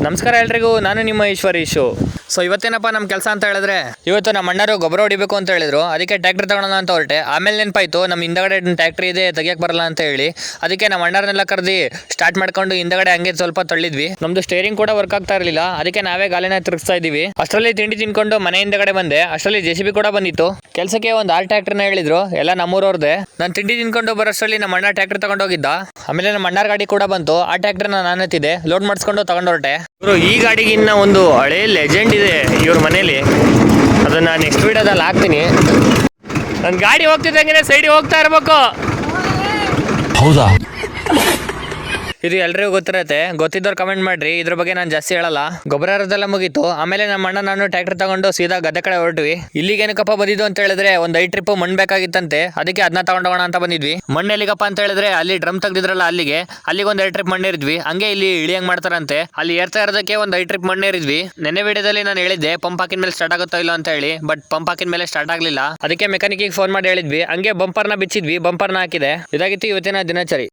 ನಮಸ್ಕಾರ ಎಲ್ರಿಗೂ, ನಾನು ನಿಮ್ಮ ಈಶ್ವರೀಶು. ಸೊ ಇವತ್ತೇನಪ್ಪ ನಮ್ಮ ಕೆಲಸ ಅಂತ ಹೇಳಿದ್ರೆ, ಇವತ್ತು ನಮ್ಮ ಅಣ್ಣರು ಗೊಬ್ಬರ ಹೊಡಿಬೇಕು ಅಂತ ಹೇಳಿದ್ರು. ಅದಕ್ಕೆ ಟ್ರ್ಯಾಕ್ಟರ್ ತಗೊಳ್ಳೋಣ ಅಂತ ಹೊರಟೆ. ಆಮೇಲೆ ನೆನಪಾಯ್ತು ನಮ್ಮ ಹಿಂದಗಡೆ ಟ್ರ್ಯಾಕ್ಟರ್ ಇದೆ, ತೆಗಿಯಕ್ಕೆ ಬರಲ್ಲ ಅಂತ ಹೇಳಿ. ಅದಕ್ಕೆ ನಮ್ಮ ಅಣ್ಣರನ್ನೆಲ್ಲ ಕರೆದಿ ಸ್ಟಾರ್ಟ್ ಮಾಡ್ಕೊಂಡು ಹಿಂದಗಡೆ ಹಂಗೆ ಸ್ವಲ್ಪ ತಳ್ಳಿದ್ವಿ. ನಮ್ದು ಸ್ಟೇರಿಂಗ್ ಕೂಡ ವರ್ಕ್ ಆಗ್ತಾ ಇರಲಿಲ್ಲ. ಅದಕ್ಕೆ ನಾವೇ ಗಾಲಿನ ತಿರುಗಿಸ್ತಾ ಇದೀವಿ. ಅಷ್ಟರಲ್ಲಿ ತಿಂಡಿ ತಿನ್ಕೊಂಡು ಮನೆ ಹಿಂದಗಡೆ ಬಂದೆ. ಅಷ್ಟರಲ್ಲಿ JCB ಕೂಡ ಬಂದಿತ್ತು. ಕೆಲಸಕ್ಕೆ ಒಂದು 6 ಟ್ರ್ಯಾಕ್ಟರ್ನ ಹೇಳಿದ್ರು, ಎಲ್ಲ ನಮ್ಮೂರವ್ರದೇ. ನಾನು ತಿಂಡಿ ತಿನ್ಕೊಂಡು ಬರೋಷ್ಟರಲ್ಲಿ ನಮ್ಮ ಅಣ್ಣ ಟ್ರ್ಯಾಕ್ಟರ್ ತಗೊಂಡು ಹೋಗಿದ್ದ. ಆಮೇಲೆ ನಮ್ಮ ಅಣ್ಣರ ಗಾಡಿ ಕೂಡ ಬಂತು. ಆ ಟ್ರ್ಯಾಕ್ಟರ್ನ ನಾನು ಎತ್ತಿದೆ, ಲೋಡ್ ಮಾಡಿಸ್ಕೊಂಡು ತಗೊಂಡು ಹೊರಟೆ. ಈ ಗಾಡಿಗೆ ಇನ್ನ ಒಂದು ಹಳೆ ಲೆಜೆಂಡ್ ಇದೆ ಇವ್ರ ಮನೇಲಿ. ಅದನ್ನ ನೆಕ್ಸ್ಟ್ ವಿಡಿಯೋದಲ್ಲಿ ಹಾಕ್ತೀನಿ. ನನ್ನ ಗಾಡಿ ಹೋಗ್ತಿದ್ದಂಗೆ ಸೈಡಿಗೆ ಹೋಗ್ತಾ ಇರ್ಬೇಕು. ಹೌದಾ? ಇದು ಎಲ್ರಿಗೂ ಗೊತ್ತಿರತ್ತೆ, ಗೊತ್ತಿದ್ದವ್ರು ಕಮೆಂಟ್ ಮಾಡ್ರಿ. ಇದ್ರ ಬಗ್ಗೆ ನಾನು ಜಾಸ್ತಿ ಹೇಳಲ್ಲ. ಗೊಬ್ಬರ ಇರೋದೆಲ್ಲ ಮುಗೀತು. ಆಮೇಲೆ ನಮ್ಮ ಅಣ್ಣ ನಾನು ಟ್ರ್ಯಾಕ್ಟರ್ ತಗೊಂಡು ಸೀದಾ ಗದ್ದೆ ಕಡೆ ಹೊರಟ್ವಿ. ಇಲ್ಲಿಗೆ ಏನಕ್ಕಪ್ಪ ಬಂದಿದ್ದು ಅಂತ ಹೇಳಿದ್ರೆ, ಒಂದು 5 ಟ್ರಿಪ್ ಮಣ್ಣು ಬೇಕಾಗಿತ್ತಂತೆ. ಅದಕ್ಕೆ ಅದನ್ನ ತಗೊಂಡೋಗೋಣ ಅಂತ ಬಂದಿದ್ವಿ. ಮಣ್ಣು ಎಲ್ಲಿಗಪ್ಪ ಅಂತ ಹೇಳಿದ್ರೆ, ಅಲ್ಲಿ ಡ್ರಮ್ ತೆಗ್ದಿದ್ರಲ್ಲ ಅಲ್ಲಿಗೆ ಒಂದು 2 ಟ್ರಿಪ್ ಮಣ್ಣು ಇರಿದ್ವಿ. ಹಂಗೆ ಇಲ್ಲಿ ಇಳಿಯಂಗ್ ಮಾಡ್ತಾರಂತೆ. ಅಲ್ಲಿ ಏರ್ತಾ ಇರೋದಕ್ಕೆ ಒಂದು 5 ಟ್ರಿಪ್ ಮಣ್ಣು ಇರಿದ್ವಿ. ನೆನ್ನೆ ವಿಡಿಯೋದಲ್ಲಿ ನಾನು ಹೇಳಿದ್ದೆ ಪಂಪ್ ಹಾಕಿದ ಮೇಲೆ ಸ್ಟಾರ್ಟ್ ಆಗುತ್ತೋ ಇಲ್ಲ ಅಂತ ಹೇಳಿ. ಬಟ್ ಪಂಪ್ ಹಾಕಿದ ಮೇಲೆ ಸ್ಟಾರ್ಟ್ ಆಗಲಿಲ್ಲ. ಅದಕ್ಕೆ ಮೆಕ್ಯಾನಿಕ್ಗೆ ಫೋನ್ ಮಾಡಿ ಹೇಳಿದ್ವಿ. ಹಂಗೆ ಬಂಪರ್ನ ಬಿಚ್ಚಿದ್ವಿ, ಬಂಪರ್ನ ಹಾಕಿದೆ. ಇದಾಗಿತ್ತು ಇವತ್ತಿನ ದಿನಚರಿ.